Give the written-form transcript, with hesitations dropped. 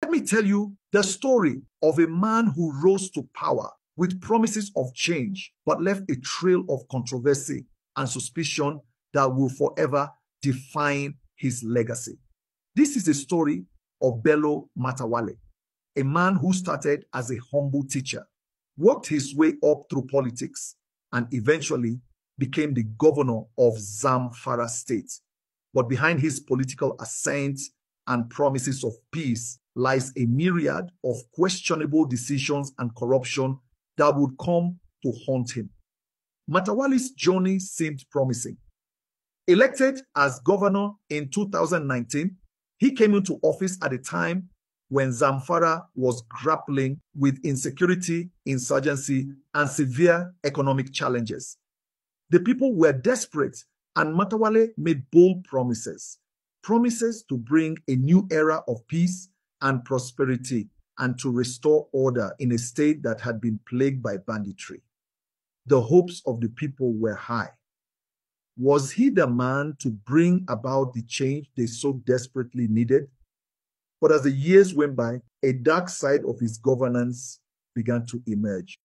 Let me tell you the story of a man who rose to power with promises of change, but left a trail of controversy and suspicion that will forever define his legacy. This is the story of Bello Matawalle, a man who started as a humble teacher, worked his way up through politics, and eventually became the governor of Zamfara State. But behind his political ascent and promises of peace lies a myriad of questionable decisions and corruption that would come to haunt him. Matawalle's journey seemed promising. Elected as governor in 2019, he came into office at a time when Zamfara was grappling with insecurity, insurgency, and severe economic challenges. The people were desperate, and Matawalle made bold promises to bring a new era of peace and prosperity and to restore order in a state that had been plagued by banditry. The hopes of the people were high. Was he the man to bring about the change they so desperately needed? But as the years went by, a dark side of his governance began to emerge.